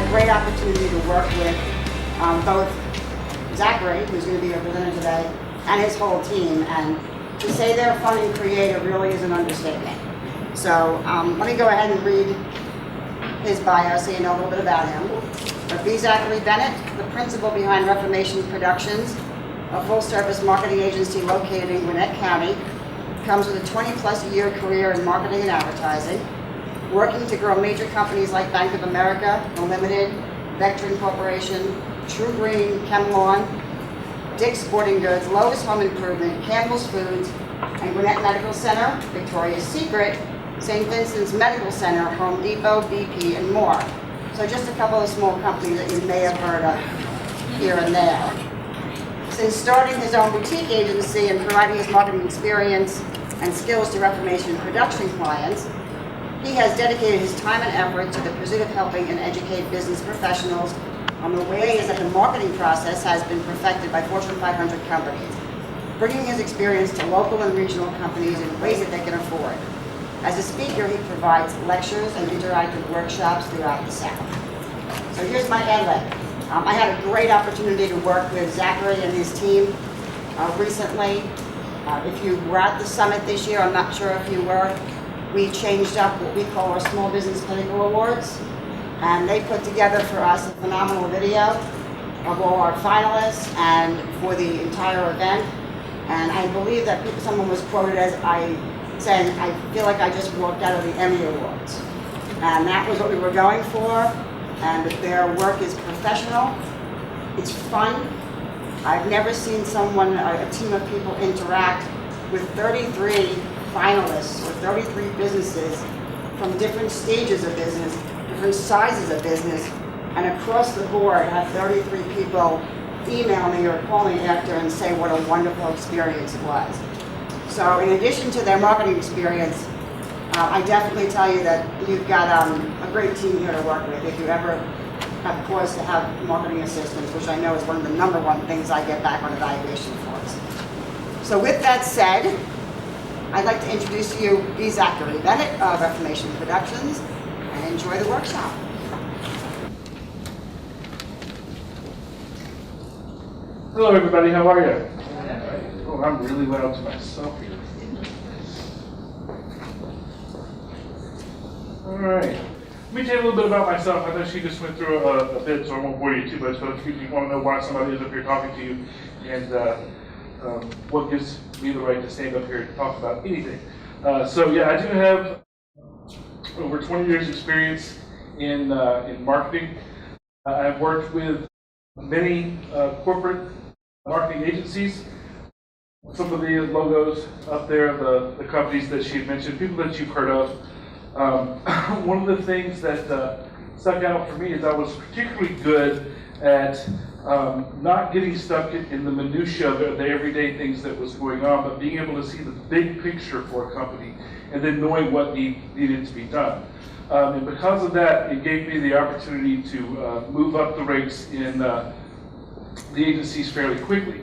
great opportunity to work with both Zachary, who's going to be our presenter today, and his whole team. And to say they're fun and creative really is an understatement. So let me go ahead and read his bio so you know a little bit about him. B. Zachary Bennett, the principal behind Reformation Productions, a full-service marketing agency located in Gwinnett County, comes with a 20-plus year career in marketing and advertising, working to grow major companies like Bank of America, Unlimited, Vectren Corporation, True Green, ChemLawn, Dick's Sporting Goods, Lowe's Home Improvement, Campbell's Foods, and Gwinnett Medical Center, Victoria's Secret, St. Vincent's Medical Center, Home Depot, BP, and more. So just a couple of small companies that you may have heard of here and there. Since starting his own boutique agency and providing his marketing experience and skills to Reformation production clients, he has dedicated his time and effort to the pursuit of helping and educate business professionals on the ways that the marketing process has been perfected by Fortune 500 companies, bringing his experience to local and regional companies in ways that they can afford. As a speaker, he provides lectures and interactive workshops throughout the South. So here's my ad lib. I had a great opportunity to work with Zachary and his team recently. If you were at the summit this year, I'm not sure if you were, we changed up what we call our Small Business Pinnacle Awards. And they put together for us a phenomenal video of all our finalists and for the entire event. And I believe that someone was quoted as saying, I feel like I just walked out of the Emmy Awards. And that was what we were going for. And their work is professional. It's fun. I've never seen a team of people interact with 33 finalists or 33 businesses from different stages of business, different sizes of business, and across the board have 33 people email me or call me after and say what a wonderful experience it was. So in addition to their marketing experience, I definitely tell you that you've got a great team here to work with. If you ever have cause to have marketing assistance, which I know is one of the #1 things I get back on evaluation forms. So with that said, I'd like to introduce to you B. Zachary Bennett of Reformation Productions, and enjoy the workshop. Hello everybody, how are you? Oh, I'm really loud to myself here. Alright, let me tell you a little bit about myself. I know she just went through a bit, so I won't bore you too much, but if you want to know why somebody is up here talking to you and what gives me the right to stand up here and talk about anything. So yeah, I do have over 20 years experience in marketing. I've worked with many corporate marketing agencies. Some of the logos up there, the companies that she had mentioned, people that you've heard of. One of the things that stuck out for me is I was particularly good at not getting stuck in the minutia of the everyday things that was going on, but being able to see the big picture for a company and then knowing what needed to be done. And because of that, it gave me the opportunity to move up the ranks in the agencies fairly quickly.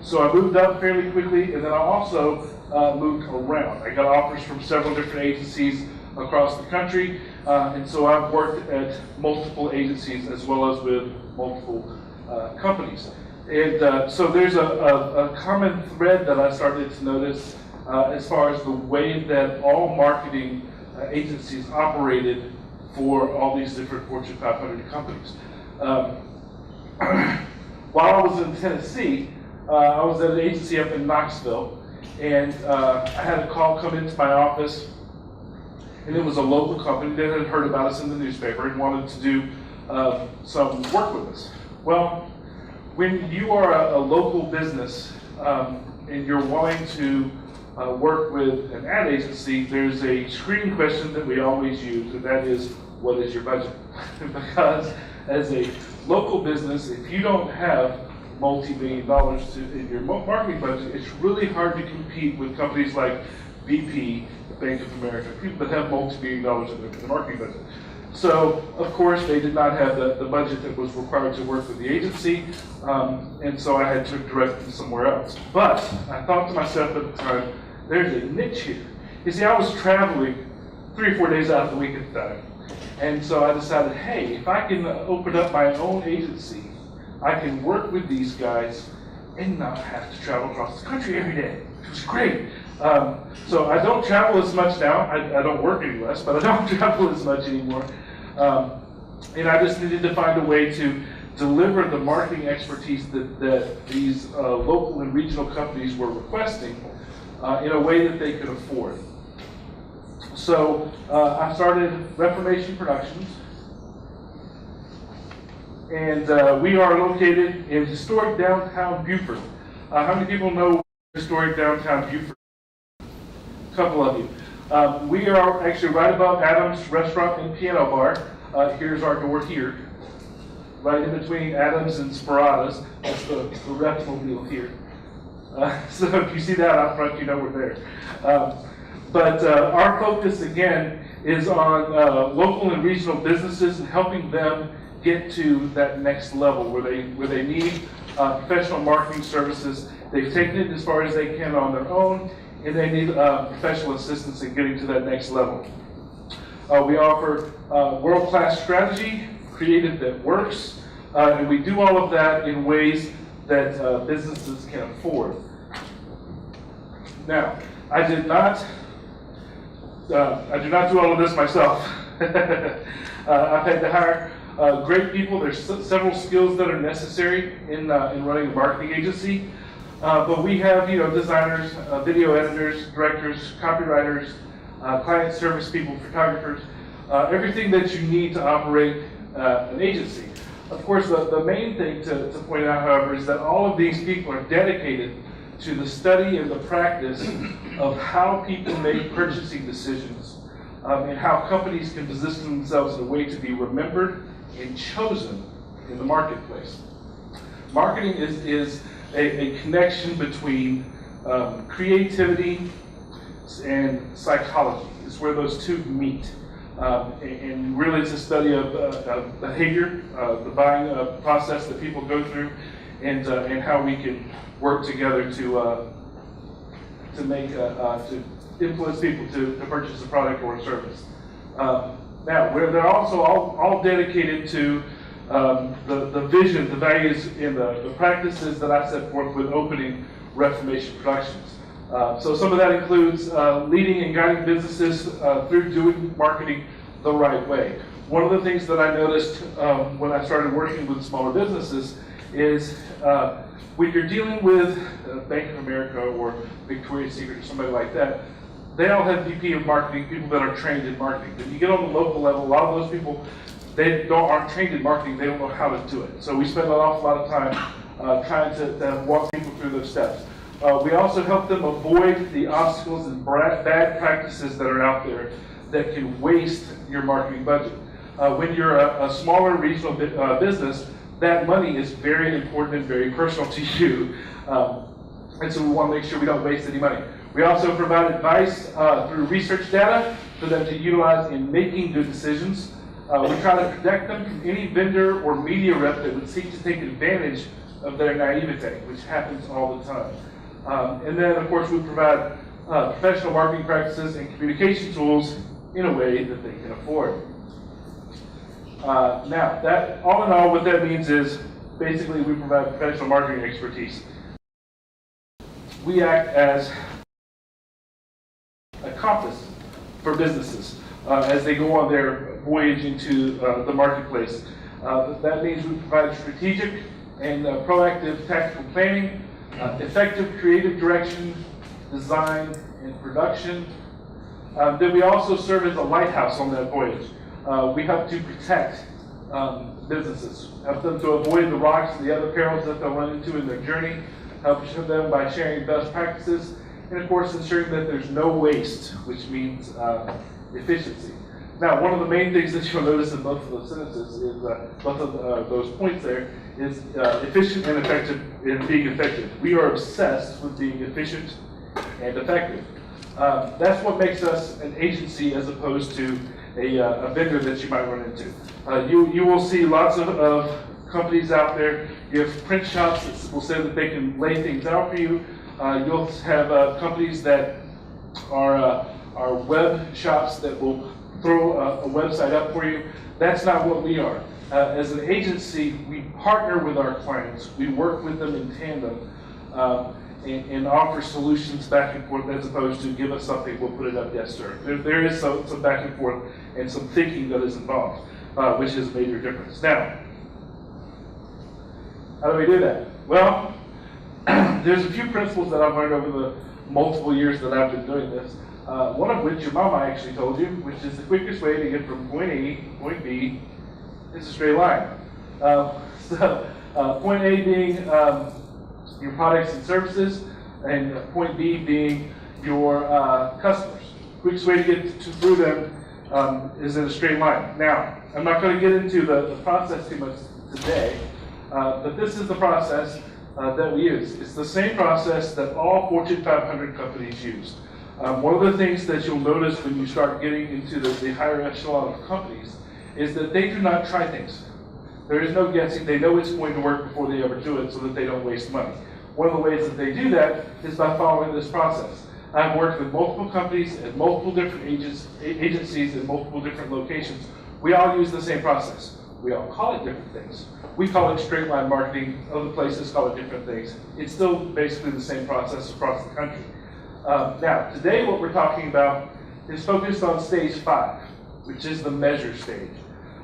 So I moved up fairly quickly, and then I also moved around. I got offers from several different agencies across the country, and so I've worked at multiple agencies as well as with multiple companies. And so there's a common thread that I started to notice as far as the way that all marketing agencies operated for all these different Fortune 500 companies. While I was in Tennessee, I was at an agency up in Knoxville, and I had a call come into my office, and it was a local company that had heard about us in the newspaper and wanted to do some work with us. Well, when you are a local business and you're wanting to work with an ad agency, there's a screening question that we always use, and that is, what is your budget? Because as a local business, if you don't have multi-million dollars in your marketing budget, it's really hard to compete with companies like BP, Bank of America, people that have multi-million dollars in their marketing budget. So, of course, they did not have the budget that was required to work with the agency, and so I had to direct them somewhere else. But I thought to myself at the time, there's a niche here. You see, I was traveling 3 or 4 days out of the week at the time, And so I decided, hey, if I can open up my own agency, I can work with these guys and not have to travel across the country every day. It was great. So I don't travel as much now. I don't work any less, but I don't travel as much anymore. And I just needed to find a way to deliver the marketing expertise that these local and regional companies were requesting in a way that they could afford. So I started Reformation Productions, and we are located in historic downtown Beaufort. How many people know historic downtown Beaufort? A couple of you. We are actually right above Adams Restaurant and Piano Bar. Here's our door here, right in between Adams and Speradas. That's the reptile here. So if you see that out front, you know we're there. But our focus, again, is on local and regional businesses and helping them get to that next level where they need professional marketing services. They've taken it as far as they can on their own, and they need professional assistance in getting to that next level. We offer world-class strategy, creative that works, and we do all of that in ways that businesses can afford. Now, I do not do all of this myself. I've had to hire great people. There's several skills that are necessary in running a marketing agency. But we have, designers, video editors, directors, copywriters, client service people, photographers, everything that you need to operate an agency. Of course, the main thing to point out, however, is that all of these people are dedicated to the study and the practice of how people make purchasing decisions and how companies can position themselves in a way to be remembered and chosen in the marketplace. Marketing is a connection between creativity and psychology. It's where those two meet. And really it's a study of behavior, the buying process that people go through, and how we can work together to influence people to purchase a product or a service. Now, they're also all dedicated to the vision, the values, and the practices that I set forth with opening Reformation Productions. So some of that includes leading and guiding businesses through doing marketing the right way. One of the things that I noticed when I started working with smaller businesses is when you're dealing with Bank of America or Victoria's Secret or somebody like that, they all have VP of marketing, people that are trained in marketing. When you get on the local level, a lot of those people, aren't trained in marketing, they don't know how to do it. So we spend an awful lot of time trying to walk people through those steps. We also help them avoid the obstacles and bad practices that are out there that can waste your marketing budget. When you're a smaller regional business, that money is very important and very personal to you. And so we want to make sure we don't waste any money. We also provide advice through research data for them to utilize in making good decisions. We try to protect them from any vendor or media rep that would seek to take advantage of their naivete, which happens all the time. And then, of course, we provide professional marketing practices and communication tools in a way that they can afford. Now, that all in all, what that means is basically we provide professional marketing expertise. We act as a compass for businesses as they go on their voyage into the marketplace. That means we provide strategic and proactive tactical planning, effective creative direction, design, and production. Then we also serve as a lighthouse on that voyage. We help to protect businesses, help them to avoid the rocks and the other perils that they'll run into in their journey, help them by sharing best practices, and of course ensuring that there's no waste, which means efficiency. Now, one of the main things that you'll notice in both of those sentences is, both of those points there, is efficient and effective in being effective. We are obsessed with being efficient and effective. That's what makes us an agency as opposed to a vendor that you might run into. You will see lots of companies out there. You have print shops that will say that they can lay things out for you. You'll have companies that are web shops that will throw a website up for you. That's not what we are. As an agency, we partner with our clients. We work with them in tandem and offer solutions back and forth as opposed to give us something, we'll put it up, yes, sir. There is some back and forth and some thinking that is involved, which is a major difference. Now, how do we do that? Well, there's a few principles that I've learned over the multiple years that I've been doing this. One of which your mama actually told you, which is the quickest way to get from point A to point B is a straight line. Point A being your products and services, and point B being your customers. Quickest way to get through them is in a straight line. Now, I'm not going to get into the process too much today, but this is the process that we use. It's the same process that all Fortune 500 companies use. One of the things that you'll notice when you start getting into the higher echelon of companies is that they do not try things. There is no guessing. They know it's going to work before they ever do it so that they don't waste money. One of the ways that they do that is by following this process. I've worked with multiple companies at multiple different agencies in multiple different locations. We all use the same process. We all call it different things. We call it straight line marketing. Other places call it different things. It's still basically the same process across the country. Now, today what we're talking about is focused on stage 5, which is the measure stage,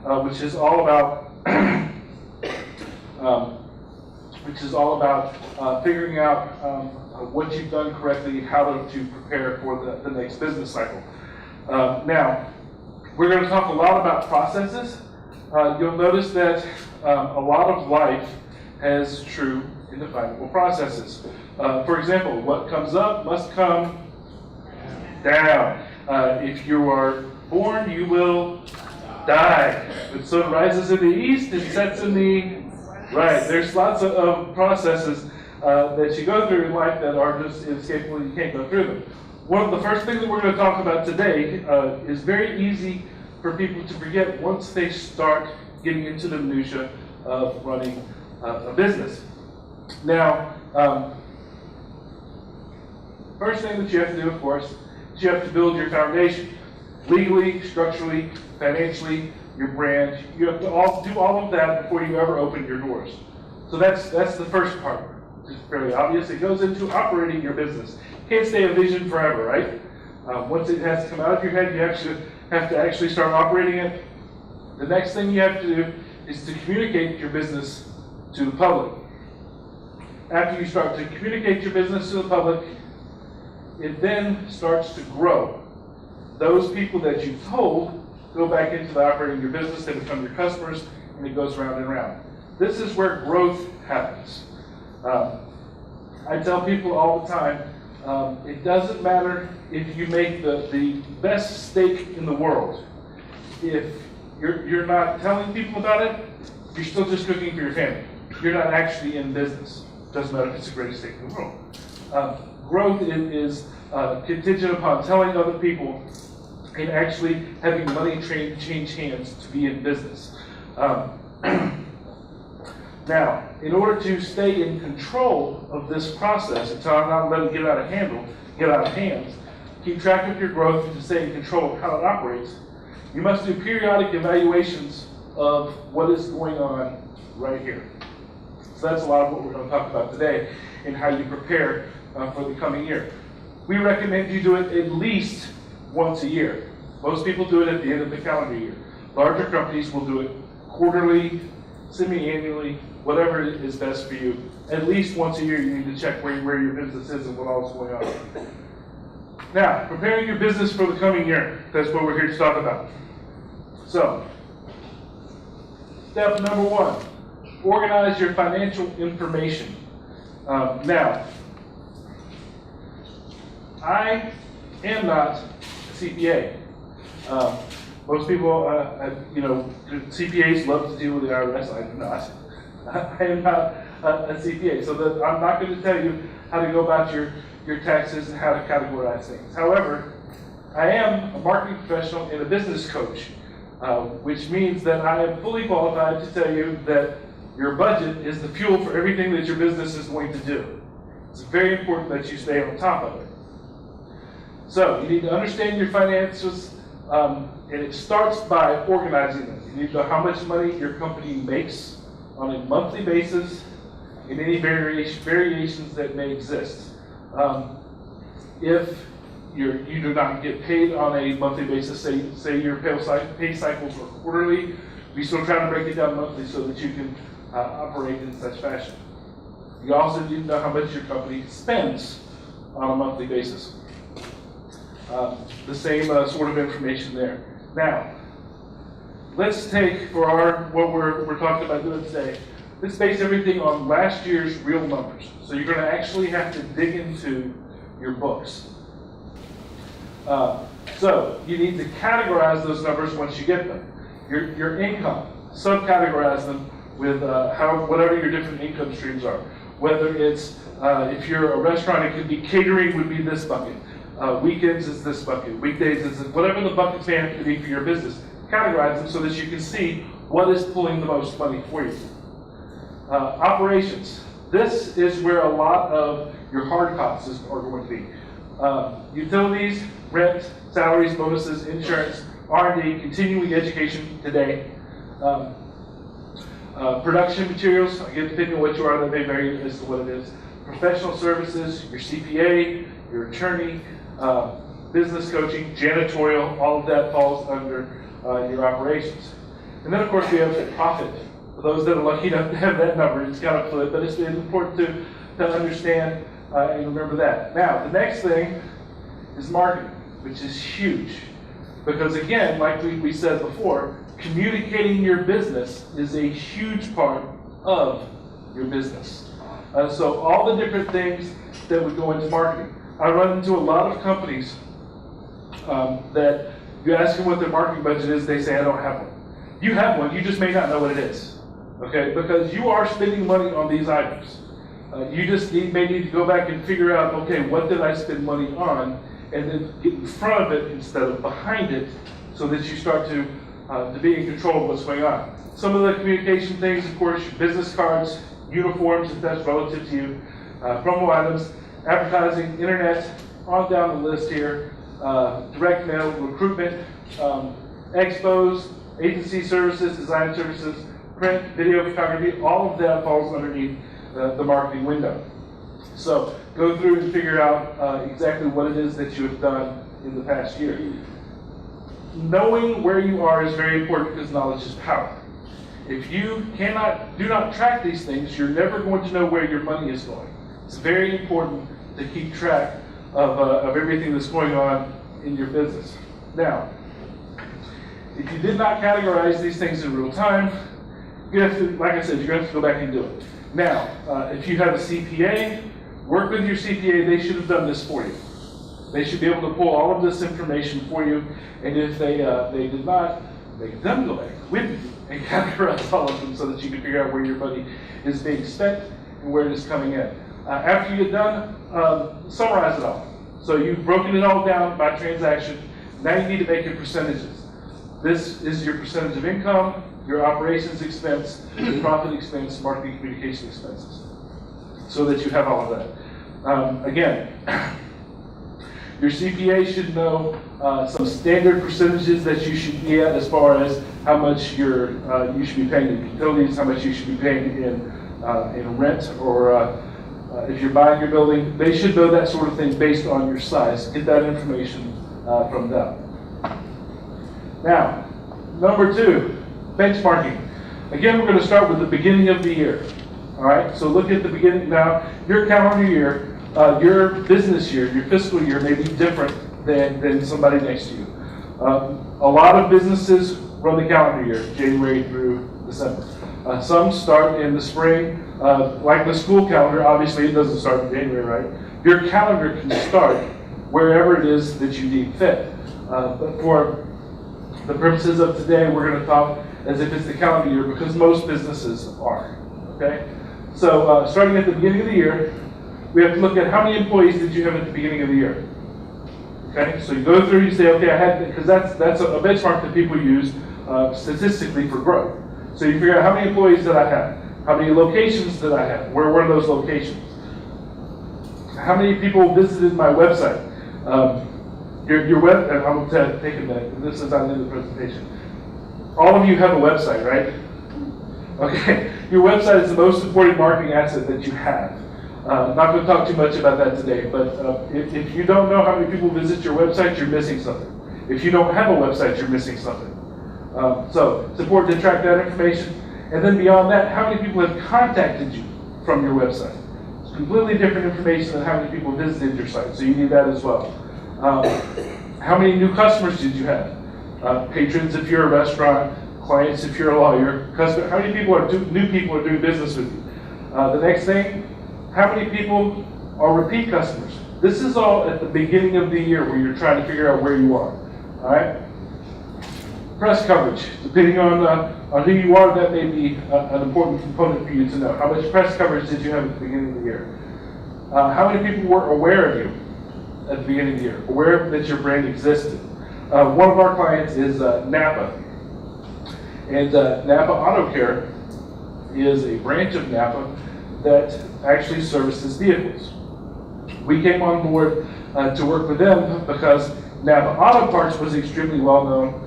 which is all about figuring out what you've done correctly, how to prepare for the next business cycle. Now, we're going to talk a lot about processes. You'll notice that a lot of life has true indefinable processes. For example, what comes up must come down. If you are born, you will die. The sun rises in the east, it sets in the right. There's lots of processes that you go through in life that are just inescapable. You can't go through them. One of the first things that we're going to talk about today is very easy for people to forget once they start getting into the minutia of running a business. Now, first thing that you have to do, of course, is you have to build your foundation. Legally, structurally, financially, your brand. You have to do all of that before you ever open your doors. So that's the first part, which is fairly obvious. It goes into operating your business. You can't stay a vision forever, right? Once it has to come out of your head, you have to actually start operating it. The next thing you have to do is to communicate your business to the public. After you start to communicate your business to the public, it then starts to grow. Those people that you've told go back into the operating your business, they become your customers, and it goes round and round. This is where growth happens. I tell people all the time, it doesn't matter if you make the best steak in the world. If you're not telling people about it, you're still just cooking for your family. You're not actually in business. Doesn't matter if it's the greatest steak in the world. Growth is contingent upon telling other people and actually having money change hands to be in business. Now, in order to stay in control of this process, until I'm not letting it get out of hands, keep track of your growth and to stay in control of how it operates, you must do periodic evaluations of what is going on right here. So that's a lot of what we're going to talk about today and how you prepare for the coming year. We recommend you do it at least once a year. Most people do it at the end of the calendar year. Larger companies will do it quarterly, semi-annually, whatever is best for you. At least once a year you need to check where your business is and what all is going on. Now, preparing your business for the coming year. That's what we're here to talk about. So, step number 1, organize your financial information. Now, I am not a CPA. Most people, CPAs love to deal with the IRS. I do not. I am not a CPA, so that I'm not going to tell you how to go about your taxes and how to categorize things. However, I am a marketing professional and a business coach, which means that I am fully qualified to tell you that your budget is the fuel for everything that your business is going to do. It's very important that you stay on top of it. So you need to understand your finances, And it starts by organizing them. You need to know how much money your company makes on a monthly basis and any variations that may exist. If you do not get paid on a monthly basis, say your pay cycles are quarterly, we still try to break it down monthly so that you can operate in such fashion. You also need to know how much your company spends on a monthly basis. The same sort of information there. Now, let's take for what we're talking about doing today, let's base everything on last year's real numbers. So you're going to actually have to dig into your books. So you need to categorize those numbers once you get them. Your income, subcategorize them with whatever your different income streams are. Whether it's, if you're a restaurant, it could be catering would be this bucket. Weekends is this bucket. Weekdays is this, whatever the buckets may have to be for your business. Categorize them so that you can see what is pulling the most money for you. Operations. This is where a lot of your hard costs are going to be. Utilities, rent, salaries, bonuses, insurance, R&D, continuing education today. Production materials, again, depending on what you are, that may vary as to what it is. Professional services, your CPA, your attorney, business coaching, janitorial, all of that falls under your operations. And then, of course, we have profit. For those that are lucky enough to have that number, it's kind of fluid, but it's important to understand and remember that. Now, the next thing is marketing, which is huge. Because again, like we said before, communicating your business is a huge part of your business. So all the different things that would go into marketing. I run into a lot of companies that you ask them what their marketing budget is, they say, I don't have one. You have one, you just may not know what it is. Okay, because you are spending money on these items. You just may need to go back and figure out, okay, what did I spend money on? And then get in front of it instead of behind it so that you start to be in control of what's going on. Some of the communication things, of course, your business cards, uniforms, if that's relative to you, promo items, advertising, internet, on down the list here, direct mail, recruitment, expos, agency services, design services, print, video, photography, all of that falls underneath the marketing window. So go through and figure out exactly what it is that you have done in the past year. Knowing where you are is very important because knowledge is power. If you do not track these things, you're never going to know where your money is going. It's very important to keep track of everything that's going on in your business. Now, if you did not categorize these things in real time, you have to, like I said, you're going to have to go back and do it. Now, if you have a CPA, work with your CPA. They should have done this for you. They should be able to pull all of this information for you, and if they did not, make them go back with you and categorize all of them so that you can figure out where your money is being spent and where it is coming in. After you get done, summarize it all. So you've broken it all down by transaction. Now you need to make your percentages. This is your percentage of income, your operations expense, your profit expense, marketing communication expenses, so that you have all of that. Again, your CPA should know some standard percentages that you should be at as far as how much you should be paying in utilities, how much you should be paying in rent, or if you're buying your building. They should know that sort of thing based on your size. Get that information from them. Now, number 2, benchmarking. Again, we're going to start with the beginning of the year. All right, so look at the beginning. Now, your calendar year, your business year, your fiscal year may be different than somebody next to you. A lot of businesses run the calendar year, January through December. Some start in the spring, like the school calendar. Obviously, it doesn't start in January, right? Your calendar can start wherever it is that you need fit. But for the purposes of today, we're going to talk as if it's the calendar year because most businesses are. Okay? So starting at the beginning of the year, we have to look at how many employees did you have at the beginning of the year. Okay? So you go through, you say, okay, I had, because that's a benchmark that people use statistically for growth. So you figure out how many employees did I have? How many locations did I have? Where were those locations? How many people visited my website? Your web, and I'm going to take a minute, and this is on the end of the presentation. All of you have a website, right? Okay, your website is the most important marketing asset that you have. Not going to talk too much about that today, but if you don't know how many people visit your website, you're missing something. If you don't have a website, you're missing something. So it's important to track that information. And then beyond that, how many people have contacted you from your website? It's completely different information than how many people visited your site, so you need that as well. How many new customers did you have? Patrons if you're a restaurant, clients if you're a lawyer, how many people new people are doing business with you? The next thing, how many people are repeat customers? This is all at the beginning of the year where you're trying to figure out where you are. All right? Press coverage, depending on who you are, that may be an important component for you to know. How much press coverage did you have at the beginning of the year? How many people were aware of you at the beginning of the year, aware that your brand existed? One of our clients is Napa. And Napa Auto Care is a branch of Napa that actually services vehicles. We came on board to work with them because Napa Auto Parts was extremely well known.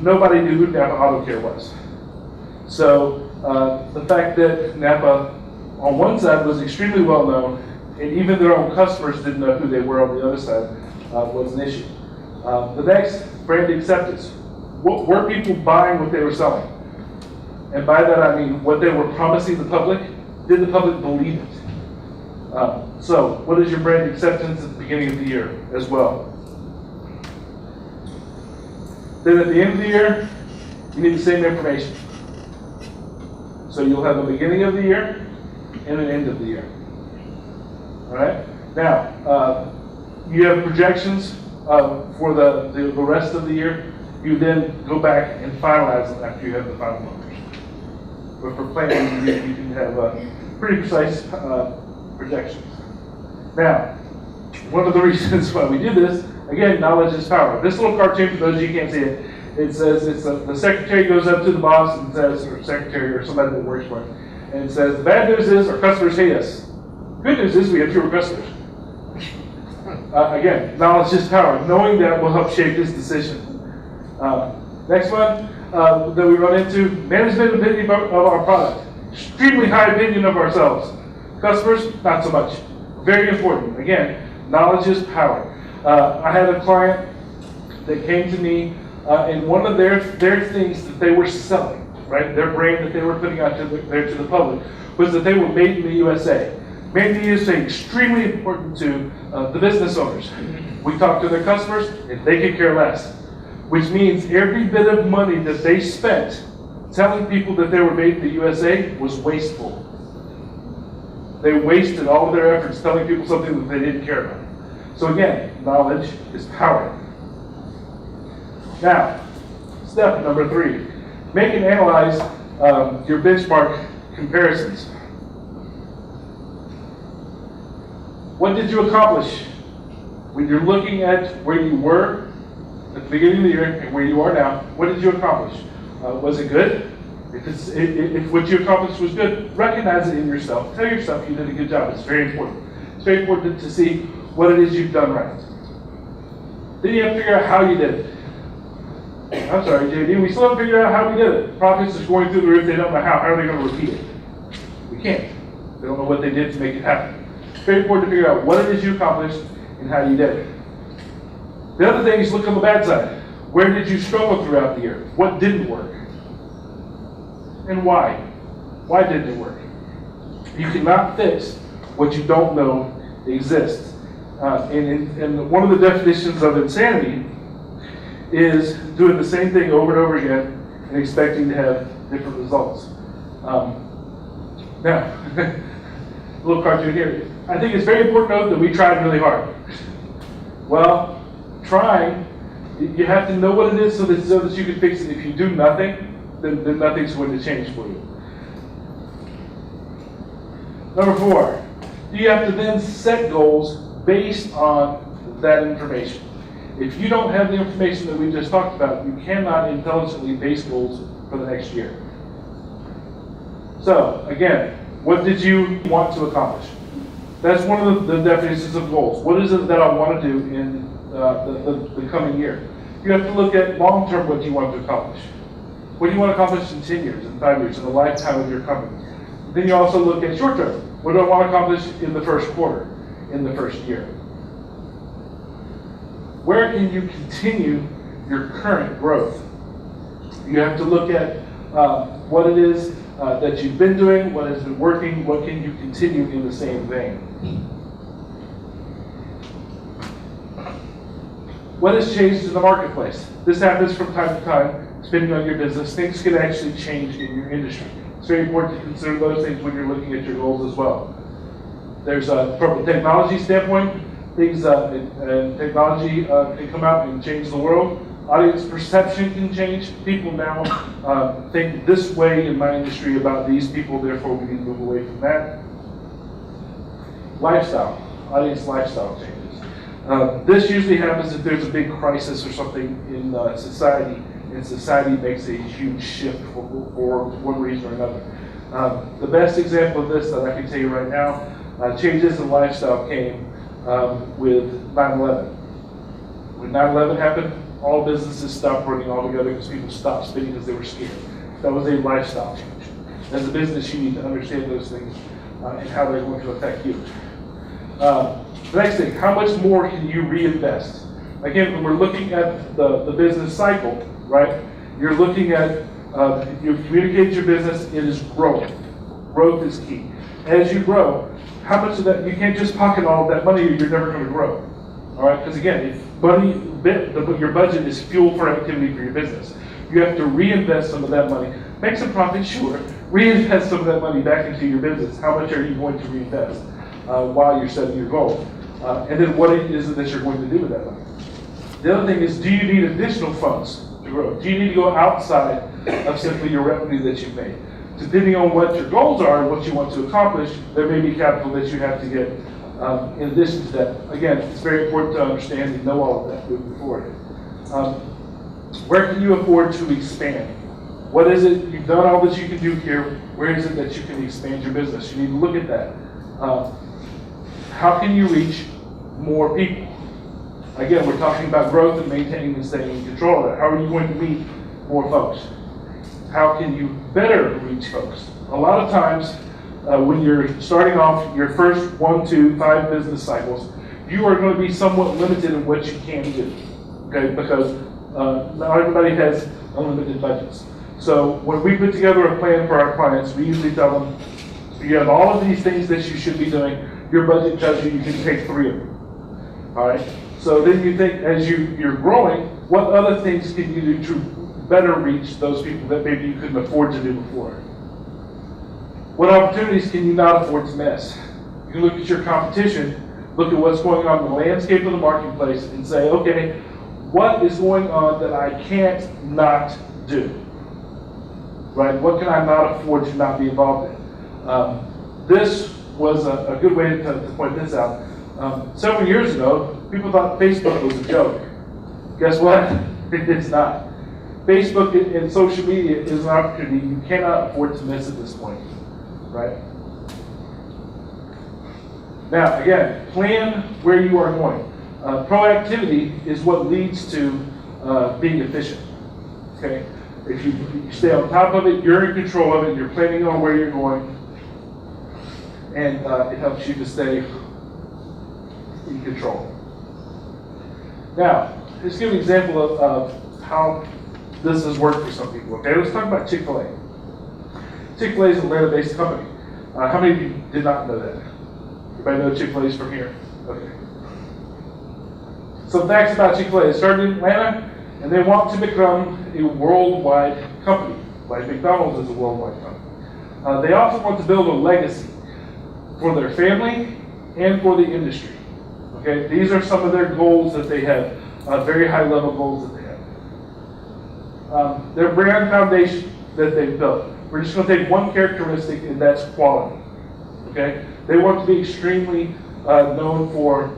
Nobody knew who Napa Auto Care was. So the fact that Napa on one side was extremely well known, and even their own customers didn't know who they were on the other side was an issue. The next, brand acceptance. Were people buying what they were selling? And by that I mean what they were promising the public. Did the public believe it? So what is your brand acceptance at the beginning of the year as well? Then at the end of the year, you need the same information. So you'll have a beginning of the year and an end of the year. All right? Now, you have projections for the rest of the year. You then go back and finalize them after you have the final numbers. But for planning, you can have pretty precise projections. Now, one of the reasons why we do this, again, knowledge is power. This little cartoon, for those of you who can't see it, it says the secretary goes up to the boss and says, or secretary or somebody that works for him, and says, the bad news is our customers hate us. Good news is we have fewer customers. Again, knowledge is power. Knowing that will help shape this decision. Next one that we run into, management opinion of our product. Extremely high opinion of ourselves. Customers, not so much. Very important. Again, knowledge is power. I had a client that came to me, and one of their things that they were selling, right, their brand that they were putting out to the public, was that they were made in the USA. Made in the USA, extremely important to the business owners. We talk to their customers, and they could care less. Which means every bit of money that they spent telling people that they were made in the USA was wasteful. They wasted all of their efforts telling people something that they didn't care about. So again, knowledge is power. Now, step number 3. Make and analyze your benchmark comparisons. What did you accomplish? When you're looking at where you were at the beginning of the year and where you are now, what did you accomplish? Was it good? If what you accomplished was good, recognize it in yourself. Tell yourself you did a good job. It's very important. It's very important to see what it is you've done right. Then you have to figure out how you did it. I'm sorry, JD, we still haven't figured out how we did it. Profits is going through the roof. They don't know how. How are they going to repeat it? We can't. They don't know what they did to make it happen. It's very important to figure out what it is you accomplished and how you did it. The other thing is look on the bad side. Where did you struggle throughout the year? What didn't work? And why? Why didn't it work? You cannot fix what you don't know exists. And one of the definitions of insanity is doing the same thing over and over again and expecting to have different results. Now, a little cartoon here. I think it's very important to note that we tried really hard. Well, trying, you have to know what it is so that you can fix it. If you do nothing, then nothing's going to change for you. Number 4, you have to then set goals based on that information. If you don't have the information that we just talked about, you cannot intelligently base goals for the next year. So, again, what did you want to accomplish? That's one of the definitions of goals. What is it that I want to do in the coming year. You have to look at long-term what you want to accomplish. What do you want to accomplish in 10 years, in 5 years, in the lifetime of your company? Then you also look at short-term. What do I want to accomplish in the first quarter, in the first year? Where can you continue your current growth? You have to look at what it is that you've been doing, what has been working, what can you continue in the same vein. What has changed in the marketplace? This happens from time to time, depending on your business. Things can actually change in your industry. It's very important to consider those things when you're looking at your goals as well. There's from a technology standpoint, things and technology can come out and change the world. Audience perception can change. People now think this way in my industry about these people, therefore we need to move away from that. Lifestyle, audience lifestyle changes. This usually happens if there's a big crisis or something in society, and society makes a huge shift for one reason or another. The best example of this that I can tell you right now, changes in lifestyle came with 9/11. When 9/11 happened, all businesses stopped running altogether because people stopped spending because they were scared. That was a lifestyle change. As a business, you need to understand those things and how they're going to affect you. The next thing, how much more can you reinvest? Again, when we're looking at the business cycle, right? You're looking at, you communicate your business, it is growing. Growth is key. As you grow, how much of that, you can't just pocket all of that money or you're never going to grow. All right, because again, if your budget is fuel for activity for your business, you have to reinvest some of that money. Make some profit, sure. Reinvest some of that money back into your business. How much are you going to reinvest while you're setting your goal? And then what is it that you're going to do with that money? The other thing is, do you need additional funds to grow? Do you need to go outside of simply your revenue that you've made? Depending on what your goals are and what you want to accomplish, there may be capital that you have to get in addition to that. Again, it's very important to understand and know all of that moving forward. Where can you afford to expand? What is it, you've done all that you can do here, where is it that you can expand your business? You need to look at that. How can you reach more people? Again, we're talking about growth and maintaining and staying in control of that. How are you going to meet more folks? How can you better reach folks? A lot of times, when you're starting off your first 1 to 5 business cycles, you are going to be somewhat limited in what you can do, okay? Because not everybody has unlimited budgets. So when we put together a plan for our clients, we usually tell them, you have all of these things that you should be doing. Your budget tells you can take 3 of them. All right. So then you think, as you're growing, what other things can you do to better reach those people that maybe you couldn't afford to do before? What opportunities can you not afford to miss? You can look at your competition, look at what's going on in the landscape of the marketplace, and say, okay, what is going on that I can't not do? Right? What can I not afford to not be involved in? This was a good way to point this out. Several years ago, people thought Facebook was a joke. Guess what? It's not. Facebook and social media is an opportunity you cannot afford to miss at this point, right? Now, again, plan where you are going. Proactivity is what leads to being efficient, okay? If you stay on top of it, you're in control of it, you're planning on where you're going, and it helps you to stay in control. Now, let's give an example of how this has worked for some people. Okay, let's talk about Chick-fil-A. Chick-fil-A is an Atlanta-based company. How many of you did not know that? Everybody know Chick-fil-A is from here? Okay. Some facts about Chick-fil-A. It started in Atlanta, and they want to become a worldwide company, like McDonald's is a worldwide company. They also want to build a legacy for their family and for the industry. Okay, these are some of their goals that they have, very high-level goals that they have. Their brand foundation that they've built. We're just going to take one characteristic, and that's quality. Okay, they want to be extremely known for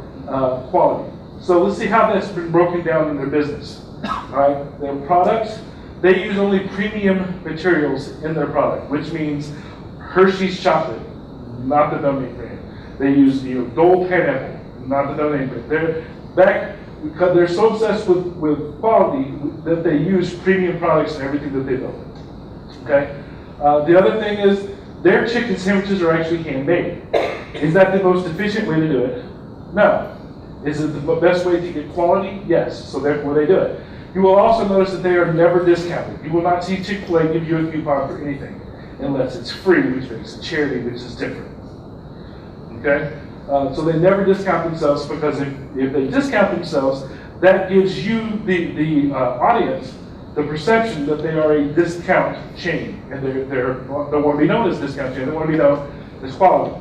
quality. So let's see how that's been broken down in their business. All right, their products, they use only premium materials in their product, which means Hershey's chocolate, not the no-name brand. They use gold pineapple, not the no-name brand. Back because they're so obsessed with quality that they use premium products in everything that they build. Okay? The other thing is their chicken sandwiches are actually handmade. Is that the most efficient way to do it? No. Is it the best way to get quality? Yes. So therefore they do it. You will also notice that they are never discounted. You will not see Chick-fil-A give you a coupon for anything unless it's free, which makes it charity, which is different. Okay? So they never discount themselves, because if they discount themselves, that gives you, the audience, the perception that they are a discount chain, and they don't want to be known as discount chain. They want to be known as quality.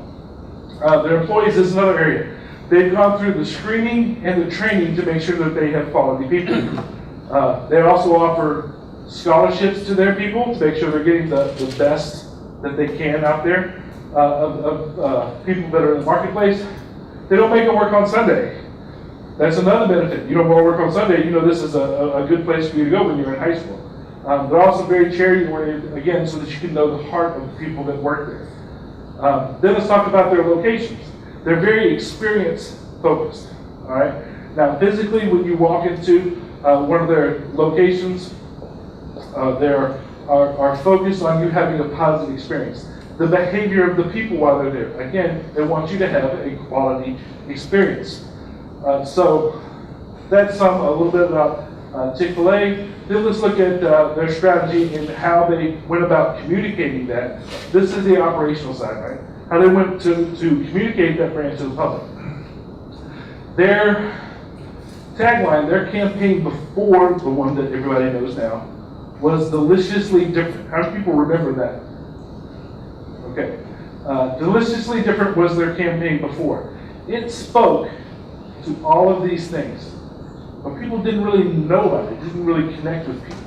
Their employees is another area. They've gone through the screening and the training to make sure that they have quality people. They also offer scholarships to their people to make sure they're getting the best that they can out there of people that are in the marketplace. They don't make them work on Sunday. That's another benefit. You don't want to work on Sunday. You know this is a good place for you to go when you're in high school. They're also very charity-oriented, again, so that you can know the heart of the people that work there. Then let's talk about their locations. They're very experience-focused. All right. Now, physically, when you walk into one of their locations, they are focused on you having a positive experience. The behavior of the people while they're there. Again, they want you to have a quality experience. So that's a little bit about Chick-fil-A. Then let's look at their strategy and how they went about communicating that. This is the operational side, right? How they went to communicate that brand to the public. Their tagline, their campaign before the one that everybody knows now, was deliciously different. How many people remember that? Okay. Deliciously different was their campaign before. It spoke to all of these things, but people didn't really know about it, didn't really connect with people.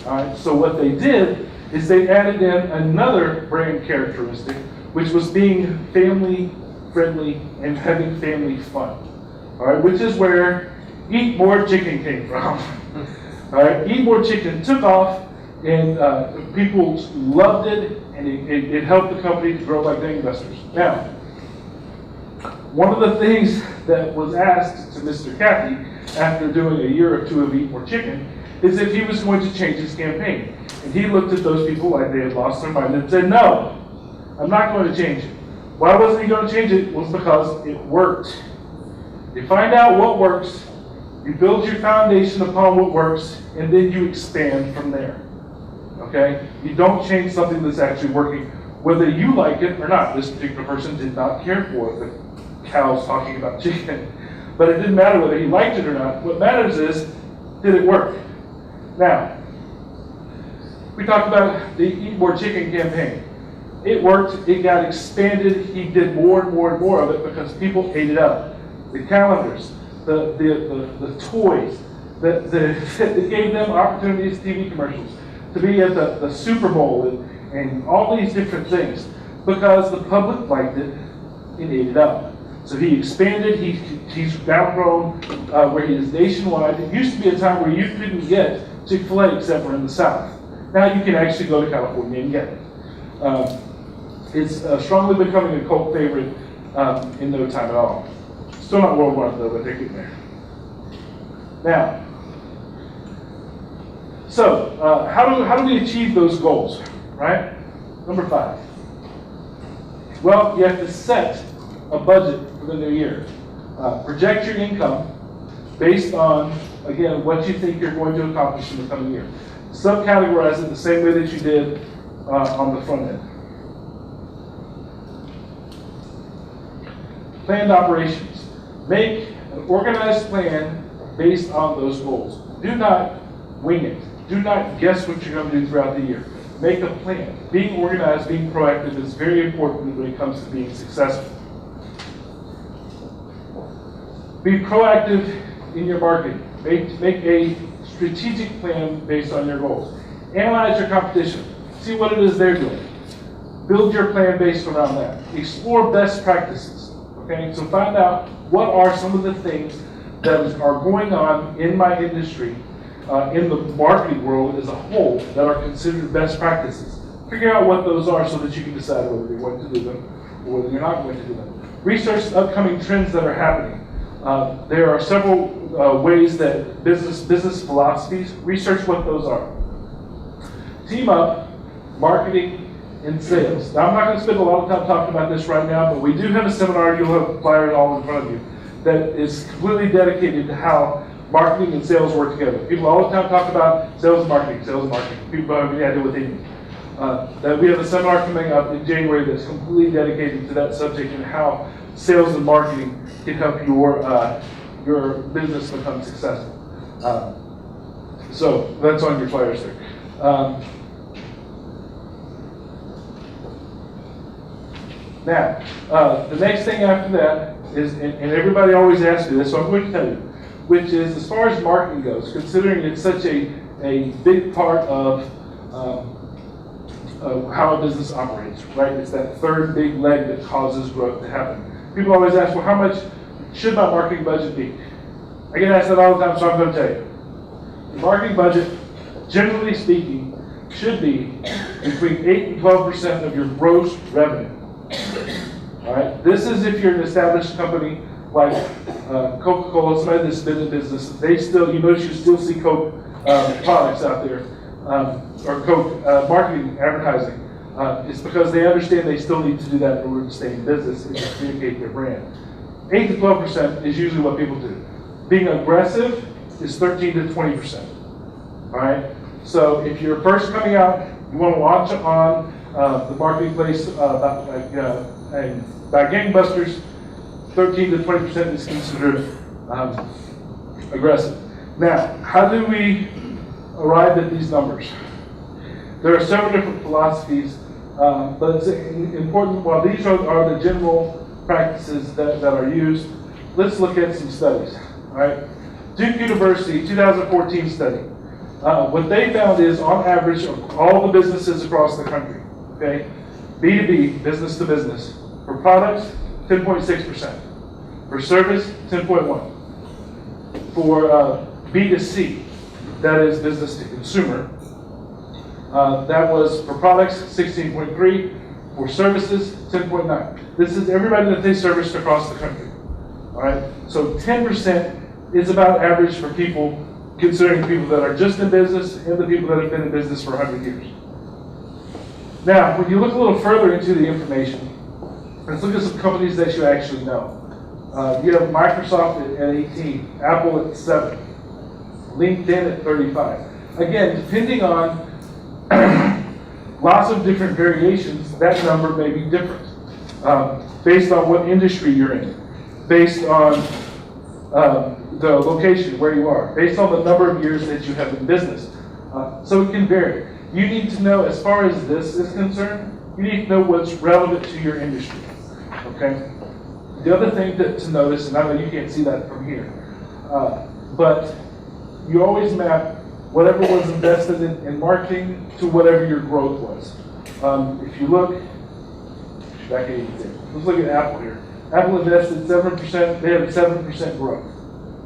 All right, so what they did is they added in another brand characteristic, which was being family friendly and having family fun. All right, which is where Eat More Chicken came from. All right, Eat More Chicken took off, and people loved it, and it helped the company to grow like gangbusters. Now, one of the things that was asked to Mr. Cathy after doing a year or two of Eat More Chicken is if he was going to change his campaign. And he looked at those people like they had lost their mind and said, no, I'm not going to change it. Why wasn't he going to change it? It was because it worked. You find out what works, you build your foundation upon what works, and then you expand from there. Okay? You don't change something that's actually working, whether you like it or not. This particular person did not care for the cows talking about chicken. But it didn't matter whether he liked it or not. What matters is, did it work? Now, we talked about the Eat More Chicken campaign. It worked, it got expanded, he did more and more and more of it because people ate it up. The calendars, the toys, it gave them opportunities, TV commercials, to be at the Super Bowl and all these different things because the public liked it and ate it up. So he expanded, he's now grown where he is nationwide. It used to be a time where you couldn't get Chick-fil-A except for in the South. Now you can actually go to California and get it. It's strongly becoming a cult favorite in no time at all. Still not worldwide though, but they're getting there. Now, so how do we achieve those goals, right? Number 5. Well, you have to set a budget for the new year. Project your income based on, again, what you think you're going to accomplish in the coming year. Subcategorize it the same way that you did on the front end. Planned operations. Make an organized plan based on those goals. Do not wing it. Do not guess what you're going to do throughout the year. Make a plan. Being organized, being proactive is very important when it comes to being successful. Be proactive in your marketing. Make a strategic plan based on your goals. Analyze your competition. See what it is they're doing. Build your plan based around that. Explore best practices. Okay, so find out what are some of the things that are going on in my industry, in the marketing world as a whole, that are considered best practices. Figure out what those are so that you can decide whether you're going to do them or whether you're not going to do them. Research upcoming trends that are happening. There are several ways that business philosophies, research what those are. Team up, marketing, and sales. Now, I'm not going to spend a lot of time talking about this right now, but we do have a seminar, you'll have flyers all in front of you, that is completely dedicated to how marketing and sales work together. People all the time talk about sales and marketing. People don't have any idea what they mean. That we have a seminar coming up in January that's completely dedicated to that subject and how sales and marketing can help your business become successful. So that's on your flyers there. Now, the next thing after that is, and everybody always asks me this, so I'm going to tell you, which is as far as marketing goes, considering it's such a big part of how a business operates, right? It's that third big leg that causes growth to happen. People always ask, well, how much should my marketing budget be? I get asked that all the time, so I'm going to tell you. The marketing budget, generally speaking, should be between 8 and 12% of your gross revenue. All right. This is if you're an established company like Coca-Cola, somebody that's been in business. They still, you notice you still see Coke products out there, or Coke marketing, advertising. It's because they understand they still need to do that in order to stay in business and to communicate their brand. 8 to 12% is usually what people do. Being aggressive is 13 to 20%. All right. So if you're first coming out, you want to launch on the marketplace by gangbusters, 13 to 20% is considered aggressive. Now, how do we arrive at these numbers? There are several different philosophies, but it's important, while these are the general practices that are used, let's look at some studies. All right. Duke University 2014 study. What they found is, on average, of all the businesses across the country, okay, B2B, business to business, for products, 10.6%. For service, 10.1%. For B2C, that is business to consumer, that was for products, 16.3%. For services, 10.9%. This is everybody that they serviced across the country. All right. So 10% is about average for people, considering the people that are just in business and the people that have been in business for 100 years. Now, when you look a little further into the information, let's look at some companies that you actually know. You have Microsoft at 18, Apple at 7, LinkedIn at 35. Again, depending on lots of different variations, that number may be different. Based on what industry you're in, based on the location where you are, based on the number of years that you have in business. So it can vary. You need to know, as far as this is concerned, you need to know what's relevant to your industry. Okay? The other thing to notice, and I know you can't see that from here, but you always map whatever was invested in marketing to whatever your growth was. If you look, let's look at Apple here. Apple invested 7%, they had a 7% growth.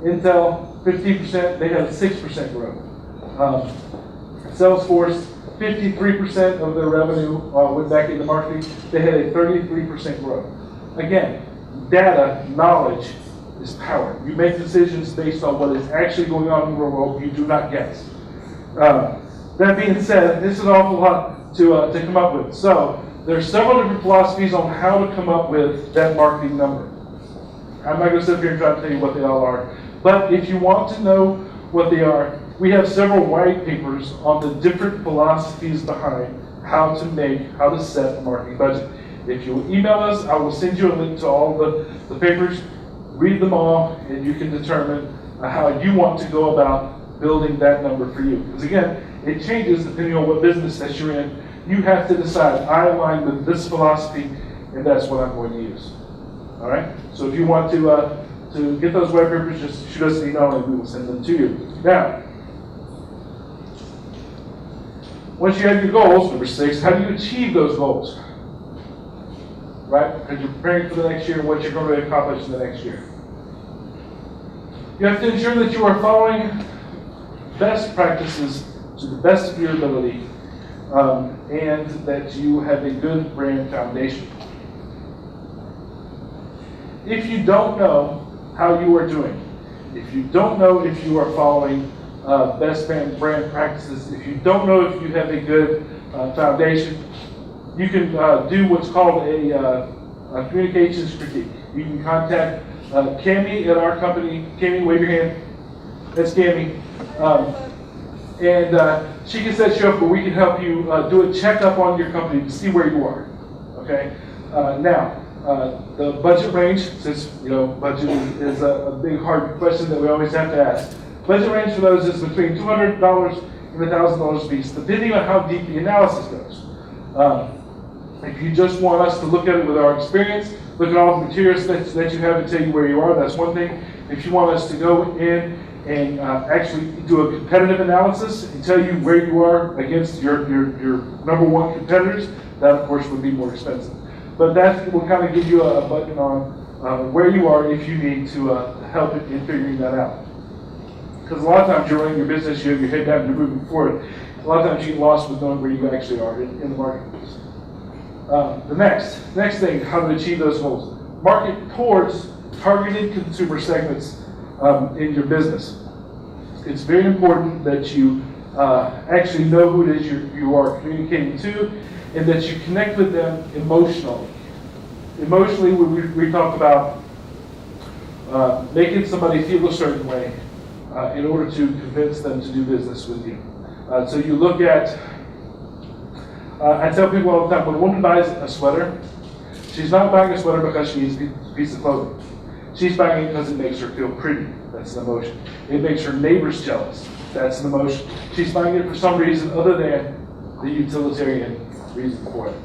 Intel, 15%, they had a 6% growth. Salesforce, 53% of their revenue went back into marketing. They had a 33% growth. Again, data, knowledge is power. You make decisions based on what is actually going on in the world. You do not guess. That being said, this is an awful lot to come up with. So there are several different philosophies on how to come up with that marketing number. I'm not going to sit here and try to tell you what they all are. But if you want to know what they are, we have several white papers on the different philosophies behind how to set a marketing budget. If you email us, I will send you a link to all the papers. Read them all, and you can determine how you want to go about building that number for you. Because again, it changes depending on what business that you're in. You have to decide, I align with this philosophy, and that's what I'm going to use. All right? So if you want to get those white papers, just shoot us an email and we will send them to you. Now, once you have your goals, number 6, how do you achieve those goals? Right? Because you're preparing for the next year and what you're going to accomplish in the next year. You have to ensure that you are following best practices to the best of your ability, and that you have a good brand foundation. If you don't know how you are doing, if you don't know if you are following best brand practices, if you don't know if you have a good foundation, you can do what's called a communications critique. You can contact Cami at our company. Cami, wave your hand. That's Cami. And she can set you up where we can help you do a checkup on your company to see where you are. Okay? Now, the budget range, since budget is a big hard question that we always have to ask. Budget range for those is between $200 and $1,000 a piece, depending on how deep the analysis goes. If you just want us to look at it with our experience, look at all the materials that you have and tell you where you are, that's one thing. If you want us to go in and actually do a competitive analysis and tell you where you are against your number one competitors, that of course would be more expensive. But that will kind of give you a button on where you are if you need to help in figuring that out. Because a lot of times you're running your business, you have your head down, you're moving forward. A lot of times you get lost with knowing where you actually are in the marketplace. The next thing, how to achieve those goals. Market towards targeted consumer segments in your business. It's very important that you actually know who it is you are communicating to, and that you connect with them emotionally. Emotionally, we talked about making somebody feel a certain way in order to convince them to do business with you. So you look at, I tell people all the time, when a woman buys a sweater, she's not buying a sweater because she needs a piece of clothing. She's buying it because it makes her feel pretty. That's an emotion. It makes her neighbors jealous. That's an emotion. She's buying it for some reason other than the utilitarian reason for it.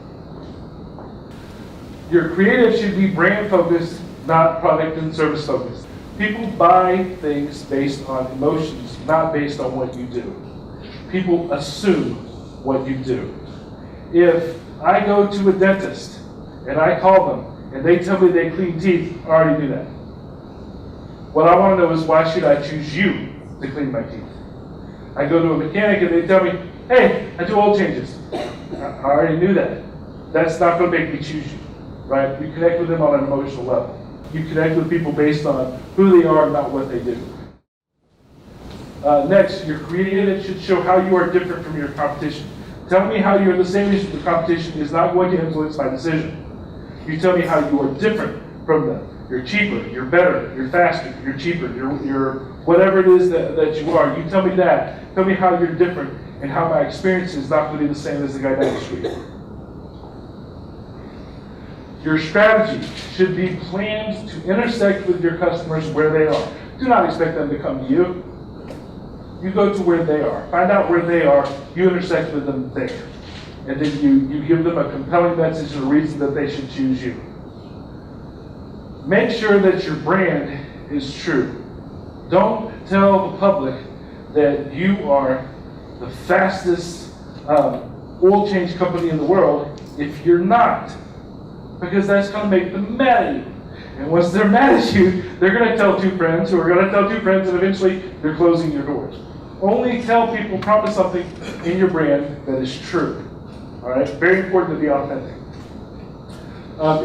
Your creative should be brand focused, not product and service focused. People buy things based on emotions, not based on what you do. People assume what you do. If I go to a dentist and I call them and they tell me they clean teeth, I already do that. What I want to know is, why should I choose you to clean my teeth? I go to a mechanic and they tell me, hey, I do oil changes. I already knew that. That's not going to make me choose you, right? You connect with them on an emotional level. You connect with people based on who they are, not what they do. Next, your creative should show how you are different from your competition. Telling me how you're the same as the competition is not going to influence my decision. You tell me how you are different from them. You're cheaper, you're better, you're faster, you're cheaper, you're whatever it is that you are. You tell me that. Tell me how you're different and how my experience is not going to be the same as the guy down the street. Your strategy should be planned to intersect with your customers where they are. Do not expect them to come to you. You go to where they are. Find out where they are. You intersect with them there. And then you give them a compelling message and a reason that they should choose you. Make sure that your brand is true. Don't tell the public that you are the fastest oil change company in the world if you're not. Because that's going to make them mad at you. And once they're mad at you, they're going to tell two friends who are going to tell two friends, and eventually they're closing your doors. Only tell people, promise something in your brand that is true. All right? Very important to be authentic.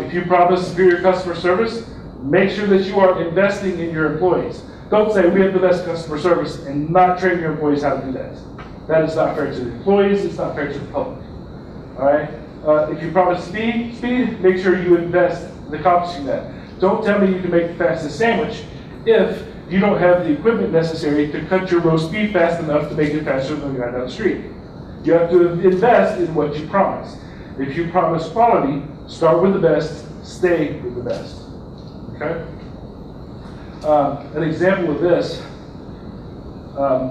If you promise superior customer service, make sure that you are investing in your employees. Don't say we have the best customer service and not train your employees how to do that. That is not fair to the employees. It's not fair to the public. All right? If you promise speed, make sure you invest in accomplishing that. Don't tell me you can make the fastest sandwich if you don't have the equipment necessary to cut your roast beef fast enough to make it faster than the guy down the street. You have to invest in what you promise. If you promise quality, start with the best, stay with the best. Okay? An example of this,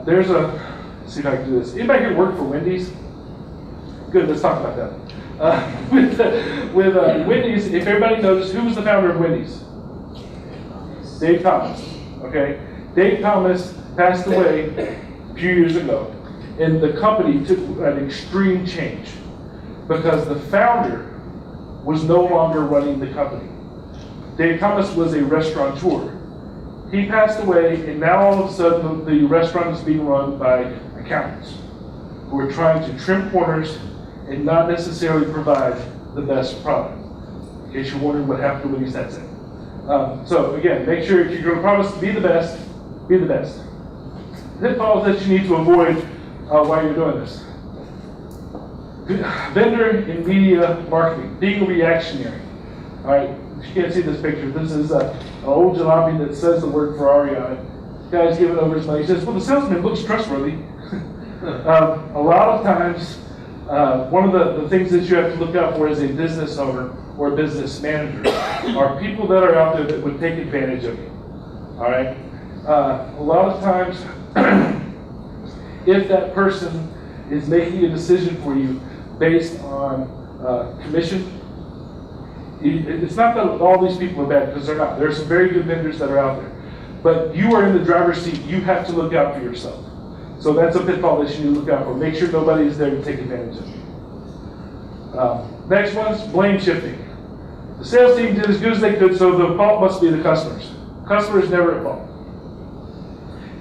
let's see if I can do this. Anybody here work for Wendy's? Good, let's talk about that. With Wendy's, if everybody knows, who was the founder of Wendy's? Dave Thomas. Okay? Dave Thomas passed away a few years ago, and the company took an extreme change because the founder was no longer running the company. Dave Thomas was a restaurateur. He passed away, and now all of a sudden the restaurant is being run by accountants who are trying to trim corners and not necessarily provide the best product. In case you're wondering what happened to Wendy's, that's it. So again, make sure if you're going to promise to be the best, Be the best. Pitfalls that you need to avoid while you're doing this. Vendor and media marketing, being reactionary. All right, if you can't see this picture, this is an old jalopy that says the word Ferrari on it. Guy's giving over his money. He says, well, the salesman looks trustworthy. A lot of times, one of the things that you have to look out for as a business owner or a business manager are people that are out there that would take advantage of you. All right? A lot of times, if that person is making a decision for you based on commission, it's not that all these people are bad, because they're not. There are some very good vendors that are out there. But you are in the driver's seat. You have to look out for yourself. So that's a pitfall that you need to look out for. Make sure nobody is there to take advantage of you. Next one is blame shifting. The sales team did as good as they could, so the fault must be the customers. Customer is never at fault.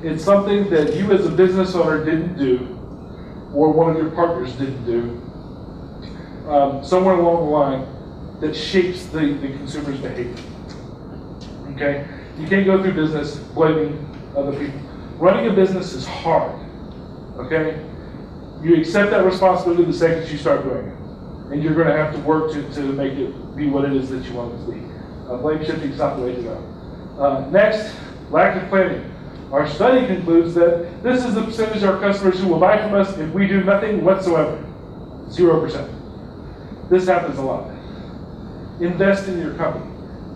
It's something that you as a business owner didn't do, or one of your partners didn't do, somewhere along the line that shapes the consumer's behavior. Okay? You can't go through business blaming other people. Running a business is hard. Okay? You accept that responsibility the second you start doing it. And you're going to have to work to make it be what it is that you want it to be. Blame shifting is not the way to go. Next, lack of planning. Our study concludes that this is the percentage of our customers who will buy from us if we do nothing whatsoever. 0%. This happens a lot. Invest in your company.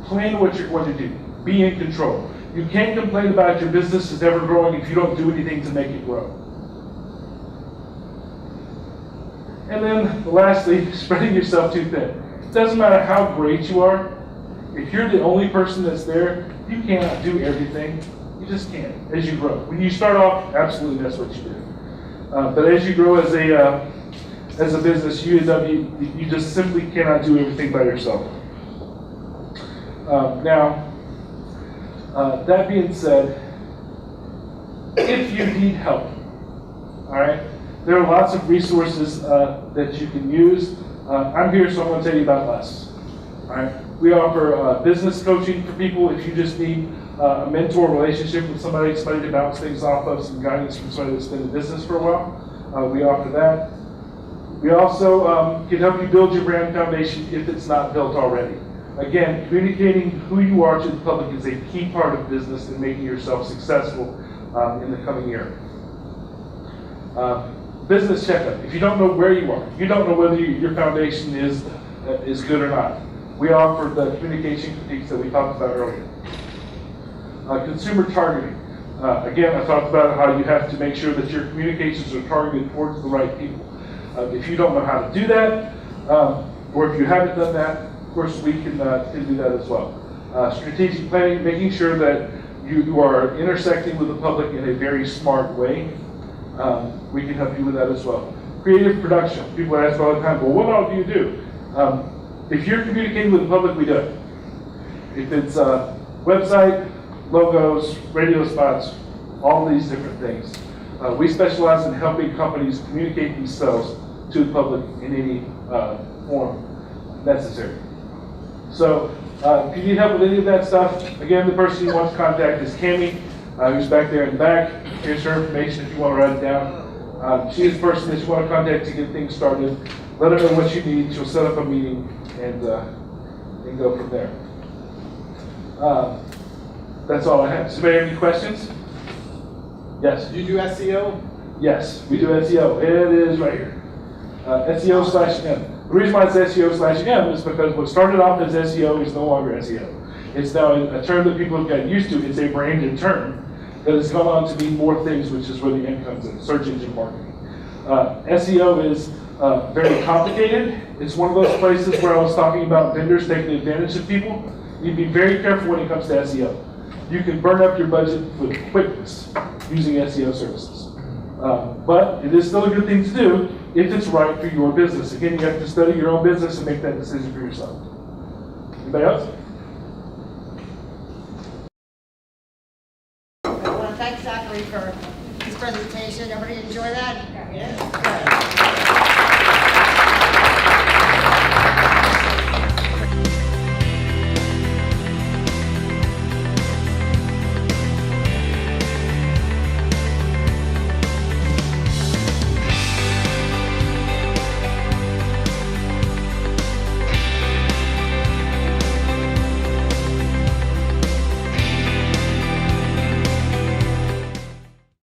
Plan what you're going to do. Be in control. You can't complain about your business is never growing if you don't do anything to make it grow. And then lastly, spreading yourself too thin. It doesn't matter how great you are. If you're the only person that's there, you cannot do everything. You just can't as you grow. When you start off, absolutely that's what you do. But as you grow as a business, you just simply cannot do everything by yourself. That being said, if you need help, all right, there are lots of resources that you can use. I'm here, so I'm going to tell you about us. All right, we offer business coaching for people if you just need a mentor relationship with somebody to bounce things off of, some guidance from somebody that's been in business for a while. We offer that. We also can help you build your brand foundation if it's not built already. Again, communicating who you are to the public is a key part of business and making yourself successful in the coming year. Business checkup. If you don't know where you are, you don't know whether your foundation is good or not. We offer the communication critiques that we talked about earlier. Consumer targeting. Again, I talked about how you have to make sure that your communications are targeted towards the right people. If you don't know how to do that, or if you haven't done that, of course, we can do that as well. Strategic planning, making sure that you are intersecting with the public in a very smart way. We can help you with that as well. Creative production. People ask all the time, well, what all do you do? If you're communicating with the public, we do it. If it's website, logos, radio spots, all these different things. We specialize in helping companies communicate themselves to the public in any form necessary. So if you need help with any of that stuff, again, the person you want to contact is Cammie, who's back there in the back. Here's her information if you want to write it down. She is the person that you want to contact to get things started. Let her know what you need. She'll set up a meeting and go from there. That's all I have. Does anybody have any questions? Yes? Do you do SEO? Yes, we do SEO. It is right here. SEO/M. The reason why it's SEO/M is because what started off as SEO is no longer SEO. It's now a term that people have gotten used to. It's a branded term that has gone on to mean more things, which is where the M comes in, search engine marketing. SEO is very complicated. It's one of those places where I was talking about vendors taking advantage of people. You be very careful when it comes to SEO. You can burn up your budget with quickness using SEO services. But it is still a good thing to do if it's right for your business. Again, you have to study your own business and make that decision for yourself. Anybody else? I want to thank Zachary for his presentation. Everybody enjoy that? Yes.